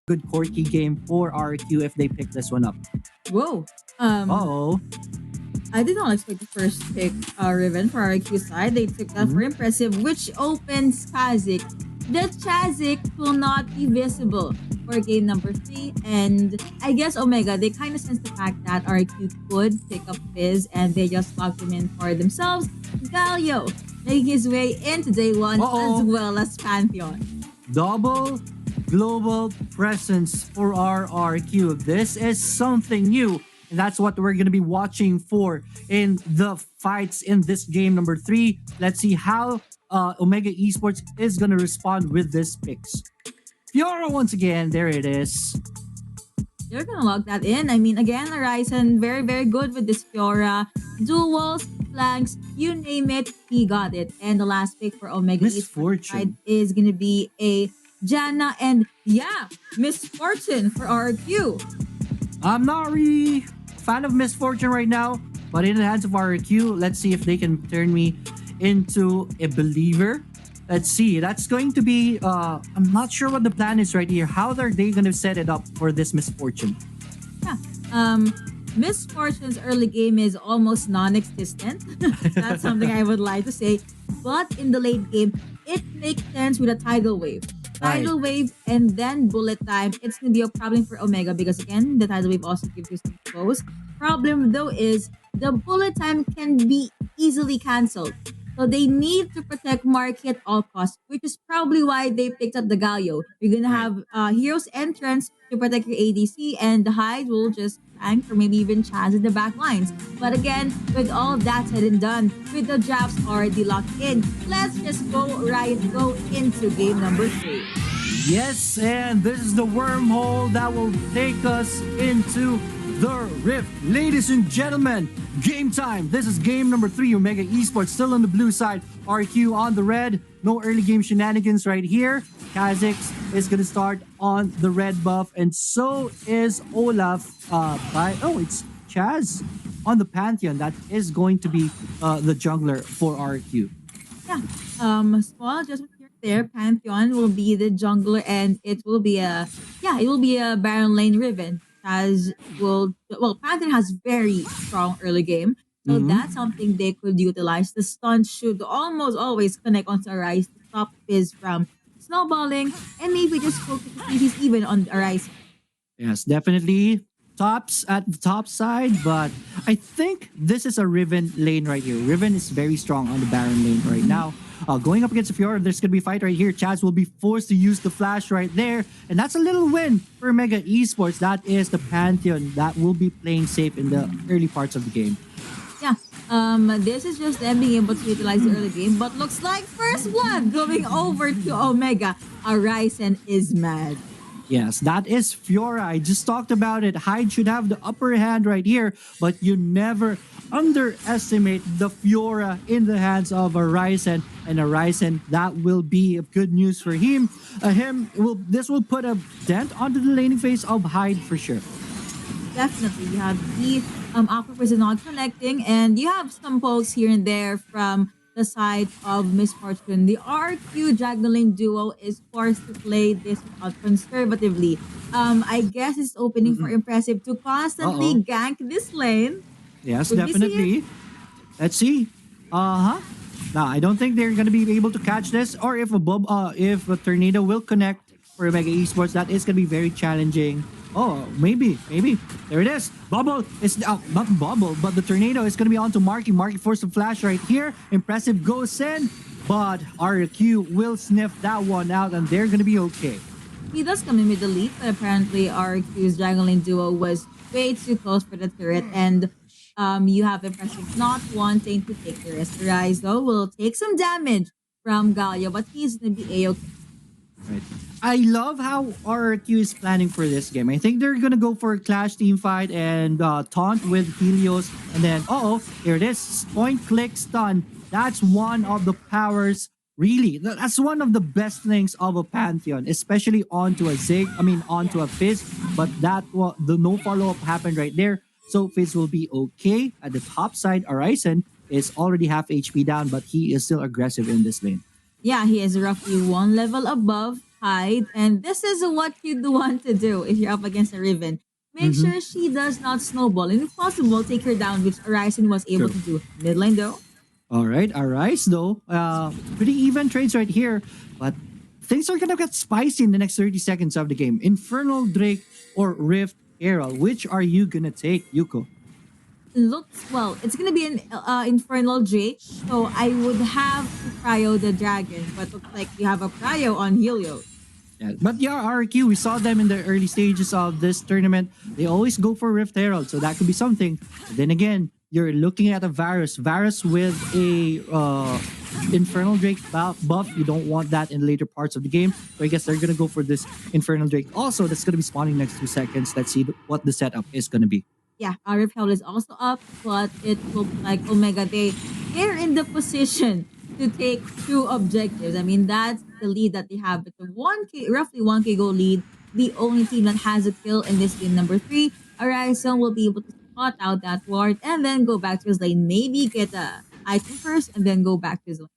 good quirky game for RQ if they pick this one up. Whoa. Oh, I did not expect the first pick Riven for RQ side. They took that for impressive, which opens Kazik. The Chazik will not be visible for game number 3. And I guess Omega, they kind of sense the fact that RQ could pick up Fizz and they just locked him in for themselves. Galio making his way into day 1 as well as Pantheon. double global presence for RRQ. This is something new. And that's what we're going to be watching for in the fights in this game number 3. Let's see how Omega Esports is going to respond with this picks. Fiora once again, there it is. You're gonna log that in. I mean, again, Horizon, very, very good with this Fiora. Duels, flanks, you name it, he got it. And the last pick for Omega Misfortune is gonna be a Janna and Misfortune for RQ. I'm not really a fan of Misfortune right now, but in the hands of RQ, let's see if they can turn me into a believer. Let's see. That's going to be. I'm not sure what the plan is right here. How are they going to set it up for this Misfortune? Yeah. Misfortune's early game is almost non-existent. That's something I would like to say. But in the late game, it makes sense with a tidal wave. Tidal wave and then bullet time. It's gonna be a problem for Omega because again, the tidal wave also gives you some flows. Problem though is the bullet time can be easily cancelled. So they need to protect Mark at all costs, which is probably why they picked up the Galio. You're gonna have Hero's Entrance to protect your ADC, and the Hyde will just tank or maybe even Chaz in the back lines. But again, with all of that said and done, with the drafts already locked in, let's just go into game number 3. Yes, and this is the wormhole that will take us into the Rift. Ladies and gentlemen, game time. This is game number 3. Omega Esports still on the blue side. RQ on the red. No early game shenanigans right here. Kha'Zix is going to start on the red buff. And so is Olaf it's Chaz on the Pantheon. That is going to be the jungler for RQ. Yeah. Small adjustment here there. Pantheon will be the jungler and it will be a Baron Lane Riven. Pantheon has very strong early game. So that's something they could utilize. The stun should almost always connect onto Arise to stop Fizz from snowballing and maybe just focus the even on Arise. Yes, definitely tops at the top side, but I think this is a Riven lane right here. Riven is very strong on the Baron lane right now. Going up against Fiora, there's going to be a fight right here. Chaz will be forced to use the flash right there. And that's a little win for Mega Esports. That is the Pantheon that will be playing safe in the early parts of the game. Yeah. This is just them being able to utilize the early game. But looks like first blood going over to Omega. Arisen is mad. Yes, that is Fiora. I just talked about it. Hyde should have the upper hand right here, but you never underestimate the Fiora in the hands of Arisen. And Arisen, that will be good news for him. This will put a dent onto the laning phase of Hyde for sure. Definitely. You have the Aquapers is not connecting, and you have some pokes here and there from the side of Misfortune. The RQ juggling duo is forced to play this out conservatively. I guess it's opening for Impressive to constantly gank this lane. Yes, definitely. Let's see. Now, I don't think they're gonna be able to catch this, or if a tornado will connect for Mega Esports, that is gonna be very challenging. Oh, maybe. There it is. Bubble is not Bubble, but the tornado is going to be onto Marky. Marky forced a flash right here. Impressive goes in, but RQ will sniff that one out, and they're going to be okay. He does come in with the lead, but apparently RQ's juggling duo was way too close for the turret, and you have Impressive not wanting to take the risk. Rise, though, will take some damage from Galio, but he's going to be A-okay. Right. I love how RQ is planning for this game. I think they're gonna go for a clash team fight and taunt with Helios, and then here it is, point click stun. That's one of the powers. Really, that's one of the best things of a Pantheon, especially onto a onto a Fizz. But the no follow up happened right there, so Fizz will be okay. At the top side, Arisen is already half HP down, but he is still aggressive in this lane. Yeah, he is roughly one level above hide, and this is what you'd want to do if you're up against a Riven. Make Mm-hmm. sure she does not snowball, and if possible, take her down, which Horizon was able True. to do. Mid lane though, All right, Arise though, pretty even trades right here, but things are gonna get spicy in the next 30 seconds of the game. Infernal Drake or Rift Herald, which are you gonna take, Yuko? looks well. It's gonna be an Infernal Drake, so I would have to cryo the dragon, but looks like we have a cryo on Helios. Yeah, but yeah, RQ, we saw them in the early stages of this tournament. They always go for Rift Herald, so that could be something. But then again, you're looking at a Varus with a Infernal Drake buff. You don't want that in later parts of the game. So I guess they're gonna go for this Infernal Drake. Also, that's gonna be spawning next 2 seconds. Let's see what the setup is gonna be. Yeah, Arif Hell is also up, but it looks like Omega they're in the position to take two objectives. I mean, that's the lead that they have. It's a 1K, roughly 1K goal lead. The only team that has a kill in this game, number 3. Horizon will be able to spot out that ward and then go back to his lane. Maybe get a item first and then go back to his lane.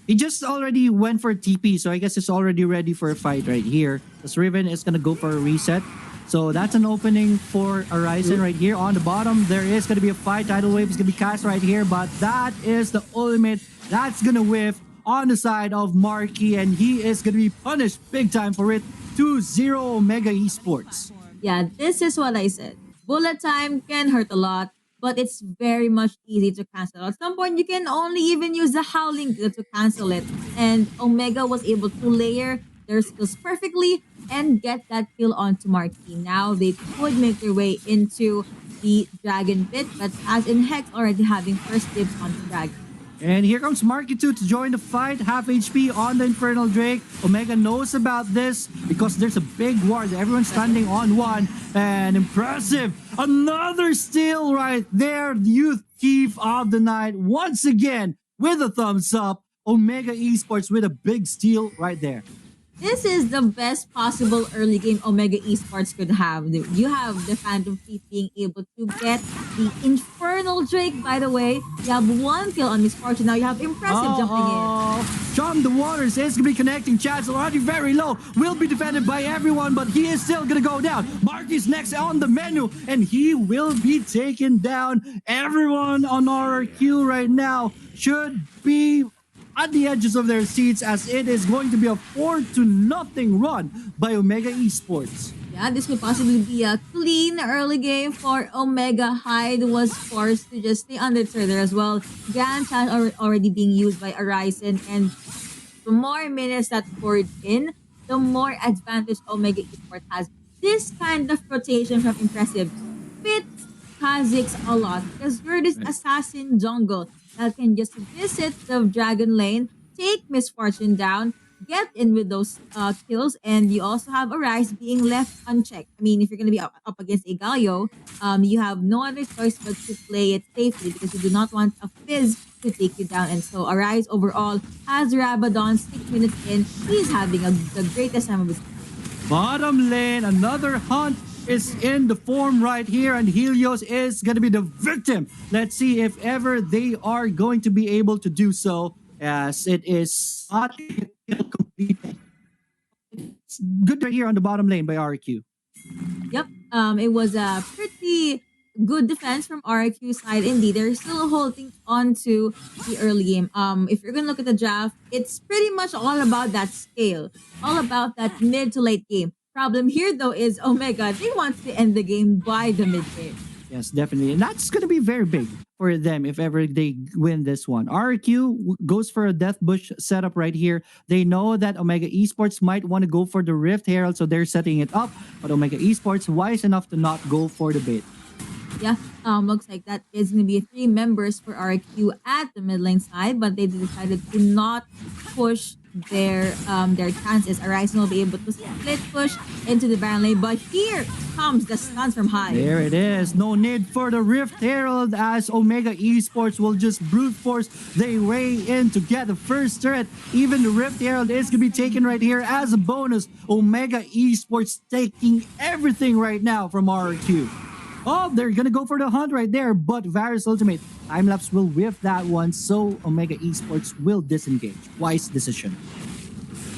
He just already went for TP, so I guess it's already ready for a fight right here. This Riven is gonna go for a reset. So that's an opening for Horizon right here. On the bottom, there is gonna be a fight. Tidal Wave is gonna be cast right here, but that is the ultimate. That's gonna whiff on the side of Marky, and he is gonna be punished big time for it. 2-0 Omega Esports. Yeah, this is what I said. Bullet time can hurt a lot, but it's very much easy to cancel. At some point, you can only even use the Howling to cancel it. And Omega was able to layer their skills perfectly and get that kill onto Marquis. Now they could make their way into the Dragon Pit, but as in Hex already having first dibs on the Dragon. And here comes Marky 2 to join the fight. Half HP on the Infernal Drake. Omega knows about this because there's a big ward. Everyone's standing on one. And impressive. Another steal right there. Youth Thief of the Night once again with a thumbs up. Omega Esports with a big steal right there. This is the best possible early game Omega Esports could have. You have the Phantom Thief being able to get the Infernal Drake, by the way. You have one kill on Misfortune. Now you have Impressive jumping in. John the Waters is going to be connecting. Chad's already very low. Will be defended by everyone, but he is still going to go down. Marky's next on the menu, and he will be taking down everyone on RRQ right now. Should be at the edges of their seats as it is going to be a 4-0 run by Omega Esports. Yeah, this could possibly be a clean early game for Omega. Hyde was forced to just stay under there as well. Grant are already being used by Horizon, and the more minutes that poured in, the more advantage Omega Esports has. This kind of rotation from Impressive fits Kha'Zix a lot because you're this assassin jungle that can just visit the dragon lane, take Misfortune down, get in with those kills, and you also have Arise being left unchecked. I mean, if you're going to be up against a Galio, you have no other choice but to play it safely because you do not want a Fizz to take you down. And so Arise overall has Rabadon 6 minutes in. He's having the greatest time of his life. Bottom lane, another hunt is in the form right here, and Helios is going to be the victim. Let's see if ever they are going to be able to do so, as it is not complete. It's good right here on the bottom lane by RQ. Yep, it was a pretty good defense from RQ's side. Indeed, they're still holding on to the early game. If you're gonna look at the draft, it's pretty much all about that scale, all about that mid to late game. Problem here though is Omega, they want to end the game by the mid game. Yes, definitely. And that's going to be very big for them if ever they win this one. RQ goes for a Death Bush setup right here. They know that Omega Esports might want to go for the Rift Herald, so they're setting it up. But Omega Esports wise enough to not go for the bait. Yeah, looks like that is going to be 3 members for RQ at the mid lane side, but they decided to not push their chances. Horizon will be able to split push into the Baron lane, but here comes the stuns from High. There it is. No need for the Rift Herald as Omega Esports will just brute force their way in to get the first turret. Even the Rift Herald is going to be taken right here as a bonus. Omega Esports taking everything right now from RQ. Oh, they're going to go for the hunt right there, but Varus Ultimate Timelapse will whiff that one, so Omega Esports will disengage. Wise decision.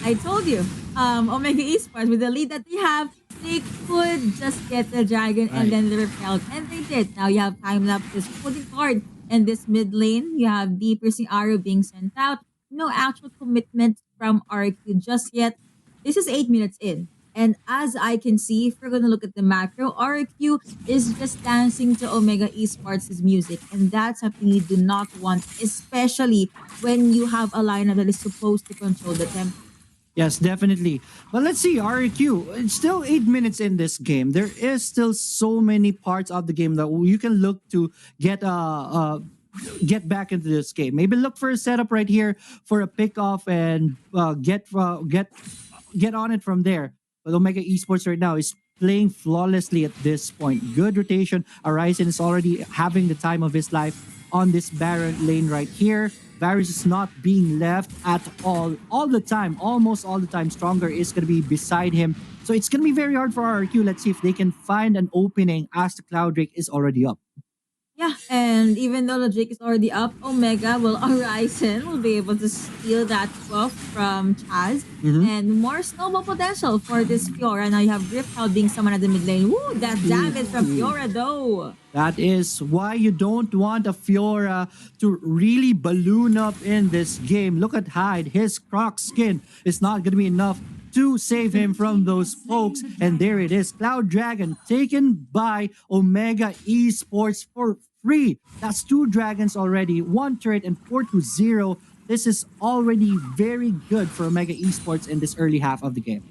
I told you, Omega Esports, with the lead that they have, they could just get the dragon and Right. then they repelled. And they did. Now you have time lapse is putting hard in this mid lane. You have the piercing arrow being sent out. No actual commitment from RQ just yet. This is 8 minutes in. And as I can see, if we're going to look at the macro, RQ is just dancing to Omega Esports' music. And that's something you do not want, especially when you have a lineup that is supposed to control the tempo. Yes, definitely. But let's see, REQ. It's still 8 minutes in this game. There is still so many parts of the game that you can look to get back into this game. Maybe look for a setup right here for a pickoff and get on it from there. But Omega Esports right now is playing flawlessly at this point. Good rotation. Arising is already having the time of his life on this Baron lane right here. Varus is not being left at all the time, almost all the time. Stronger is going to be beside him. So it's going to be very hard for RRQ. Let's see if they can find an opening as the Cloud Drake is already up. Yeah, and even though the Drake is already up, Omega will Horizon will be able to steal that buff from Chaz Mhm. and more snowball potential for this Fiora. Now you have Riptide being someone at the mid lane. Woo, that damage from Fiora though. That is why you don't want a Fiora to really balloon up in this game. Look at Hyde. His croc skin is not going to be enough to save him from those pokes. And there it is. Cloud Dragon taken by Omega Esports for free. That's two dragons already, one turret and 4-0. This is already very good for Omega Esports in this early half of the game.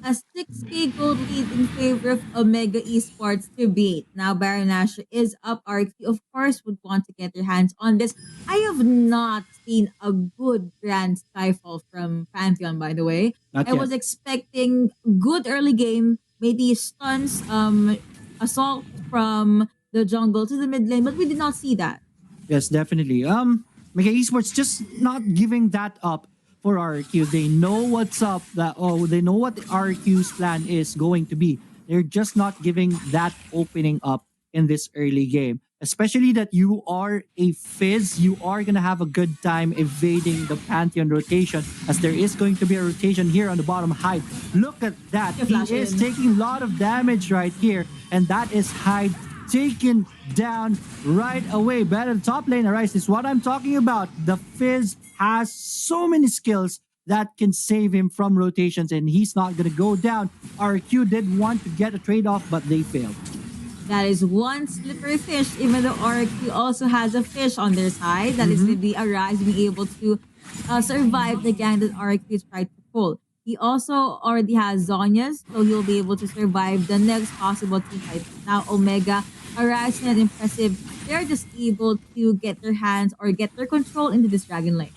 A 6K gold lead in favor of Omega Esports to beat. Now Baron Nash is up. RQ, of course, would want to get their hands on this. I have not seen a good Grand Skyfall from Pantheon, by the way. Not I yet. was expecting good early game, maybe stuns, assault from the jungle to the mid lane, but we did not see that. Yes, definitely. Mega Esports just not giving that up for RQ. They know what's up. They know what RQ's plan is going to be. They're just not giving that opening up in this early game. Especially that you are a Fizz, you are gonna have a good time evading the Pantheon rotation, as there is going to be a rotation here on the bottom Hyde. Look at that. You He flash is in. taking a lot of damage right here, and that is Hyde taken down right away. But at the top lane, Arise is what I'm talking about. The Fizz has so many skills that can save him from rotations, and he's not going to go down. RQ did want to get a trade off, but they failed. That is one slippery fish, even though RQ also has a fish on their side. That is maybe Arise being able to survive the gang that RQ is trying to pull. He also already has Zonia's, so he'll be able to survive the next possible team fight. Now Omega, Arise and Impressive, they're just able to get their hands or get their control into this dragon lane.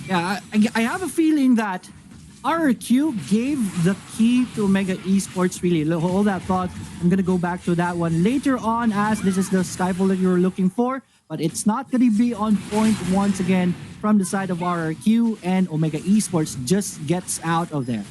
Yeah, I have a feeling that RQ gave the key to Omega Esports. Really, hold that thought. I'm gonna go back to that one later on, as this is the Skyfall that you're looking for. But it's not gonna be on point once again from the side of RQ, and Omega Esports just gets out of there.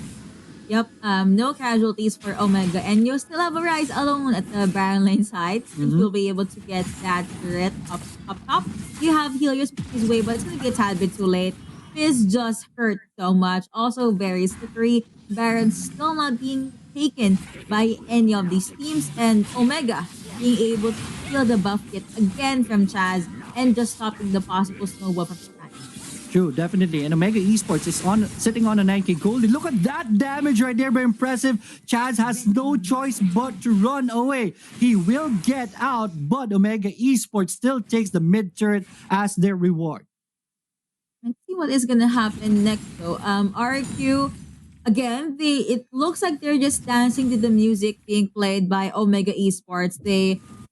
Yep, no casualties for Omega, and you still have Arise alone at the Baron Lane side, since you'll be able to get that turret up top. You have Helios his way, but it's gonna be a tad bit too late. Fizz just hurt so much. Also very slippery. Baron still not being taken by any of these teams, and Omega being able to steal the buff kit again from Chaz and just stopping the possible snowball from Chaz. True, definitely. And Omega Esports is on sitting on a 9K gold. Look at that damage right there, very impressive. Chaz has no choice but to run away. He will get out, but Omega Esports still takes the mid turret as their reward. Let's see what is gonna happen next though. RQ again, it looks like they're just dancing to the music being played by Omega Esports.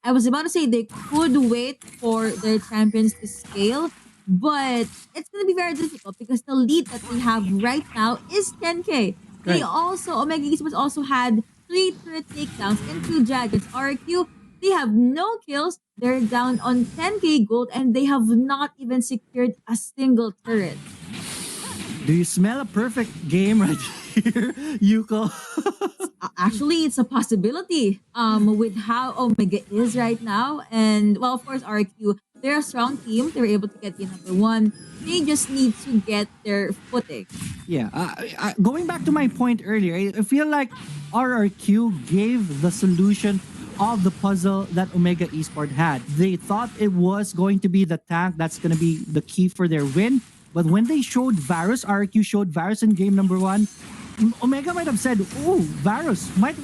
I was about to say they could wait for their champions to scale, but it's gonna be very difficult because the lead that they have right now is 10K. They Right. also Omega Esports also had 3 turret takedowns and 2 dragons. RQ, they have no kills. They're down on 10K gold and they have not even secured a single turret. Do you smell a perfect game right here, Yuko? Actually, it's a possibility with how Omega is right now. And, well, of course, RQ, They're a strong team. They were able to get the number one. They just need to get their footing. Yeah, going back to my point earlier, I feel like RRQ gave the solution of the puzzle that Omega Esport had. They thought it was going to be the tank that's going to be the key for their win. But when they showed Varus, RRQ showed Varus in game number one, Omega might have said, "Oh, Varus might.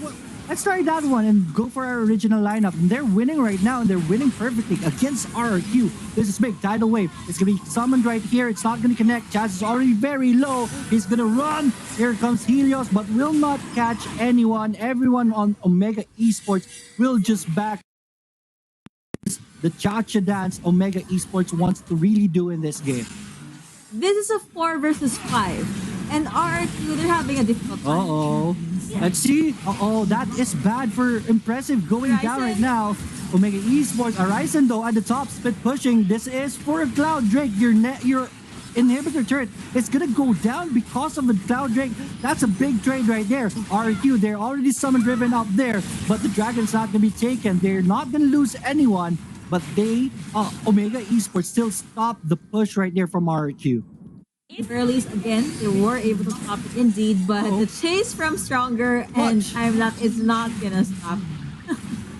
Let's try that one and go for our original lineup." And they're winning right now, and they're winning perfectly against RRQ. This is big tidal wave. It's gonna be summoned right here. It's not gonna connect. Chaz is already very low. He's gonna run. Here comes Helios, but will not catch anyone. Everyone on Omega Esports will just back the cha-cha dance Omega Esports wants to really do in this game. This is a 4 versus 5. And RRQ, they're having a difficult time. Uh-oh. Let's see. Uh-oh, that is bad for Impressive going down right now. Omega Esports, Arisen though at the top, split pushing. This is for a Cloud Drake. Your inhibitor turret is gonna go down because of the Cloud Drake. That's a big trade right there. RQ, they're already summon driven up there, but the Dragon's not gonna be taken. They're not gonna lose anyone, but Omega Esports still stopped the push right there from RQ. Burleys again, they were able to stop it indeed, but the chase from Stronger and Timelapse is not gonna stop.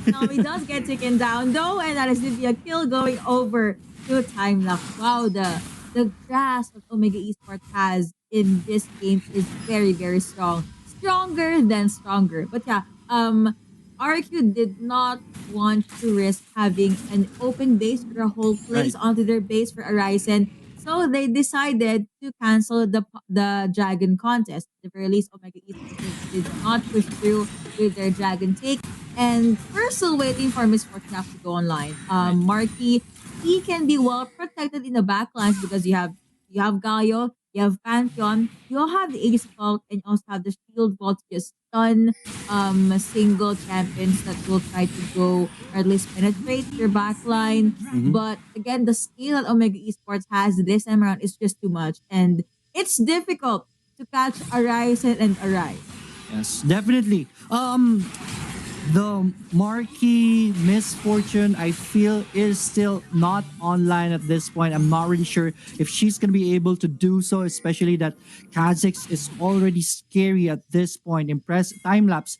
Now he does get taken down though, and that is going to be a kill going over to Timelapse. Wow, the grasp that Omega Esports has in this game is very, very strong. Stronger than Stronger. But yeah, RQ did not want to risk having an open base or a whole place onto their base for Arisen. So they decided to cancel the Dragon contest. At the very least, Omega Esports did not push through with their Dragon take. And we're still waiting for Miss Fortune to go online. Marky, he can be well protected in the backlines because you have Galio, you have Pantheon, you all have the Aegis Vault, and you also have the Shield Vault to just stun single champions that will try to go or at least penetrate your backline. But again, the skill that Omega Esports has this time around is just too much. And it's difficult to catch Arise and Arise. Yes, definitely. The Marquee Misfortune, I feel, is still not online at this point. I'm not really sure if she's going to be able to do so, especially that Kha'Zix is already scary at this point. Timelapse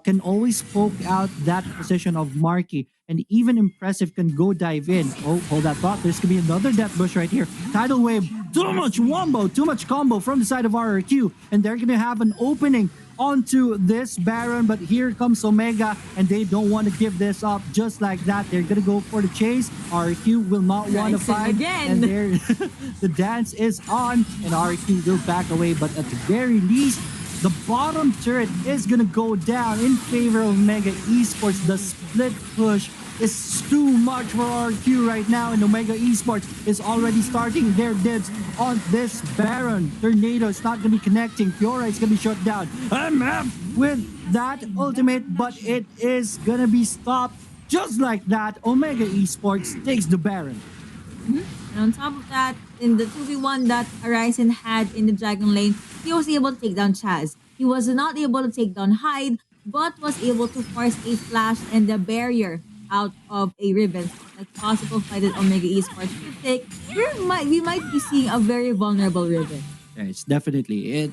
can always poke out that position of Marquee, and even Impressive can go dive in. Oh, hold that thought. There's going to be another Death Bush right here. Tidal Wave, too much wombo, too much combo from the side of RRQ, and they're going to have an opening onto this Baron, but here comes Omega, and they don't want to give this up just like that. They're gonna go for the chase. RQ will not want to fight again, and the dance is on, and RQ will back away. But at the very least, the bottom turret is gonna go down in favor of Omega Esports. The split push is too much for RQ right now, and Omega Esports is already starting their dibs on this Baron. Tornado is not going to be connecting. Fiora is going to be shut down. MF with that ultimate, but it is going to be stopped just like that. Omega Esports takes the Baron. And on top of that, in the 2v1 that Arisen had in the Dragon lane, he was able to take down Chaz. He was not able to take down Hyde, but was able to force a flash and the barrier out of a Riven. Like possible fight that Omega Esports could take. We might be seeing a very vulnerable Riven. Yes, definitely.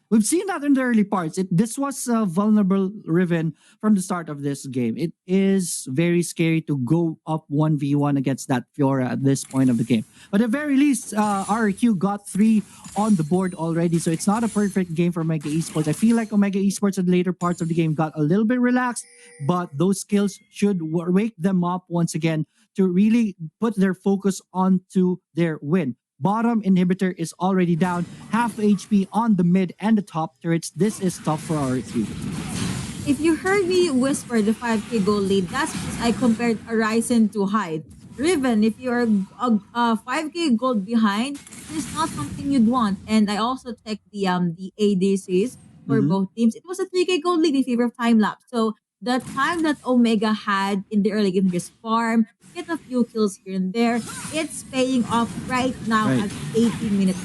We've seen that in the early parts. This was a vulnerable Riven from the start of this game. It is very scary to go up 1v1 against that Fiora at this point of the game. But at the very least, RQ got 3 on the board already, so it's not a perfect game for Omega Esports. I feel like Omega Esports at later parts of the game got a little bit relaxed, but those skills should wake them up once again to really put their focus onto their win. Bottom inhibitor is already down, half HP on the mid and the top turrets. This is tough for RQ. If you heard me whisper the 5k gold lead, that's because I compared Arisen to Hyde. Riven, if you're a 5k gold behind, it's not something you'd want. And I also checked the ADCs for both teams. It was a 3k gold lead in favor of Timelapse. So the time that Omega had in the early game, just farm, get a few kills here and there, it's paying off right now at 18 minutes.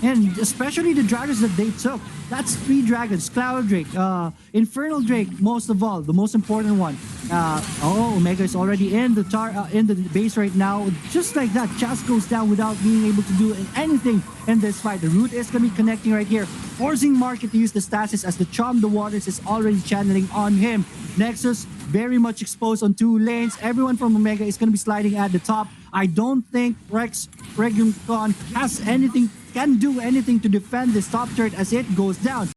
And especially the dragons that they took. That's 3 dragons. Cloud Drake, Infernal Drake, most of all, the most important one. Omega is already in the base right now. Just like that, Chas goes down without being able to do anything in this fight. The root is going to be connecting right here, forcing Market to use the stasis as the Charm the Waters is already channeling on him. Nexus very much exposed on 2 lanes. Everyone from Omega is going to be sliding at the top. I don't think REQUM has anything, can do anything to defend this top turret as it goes down.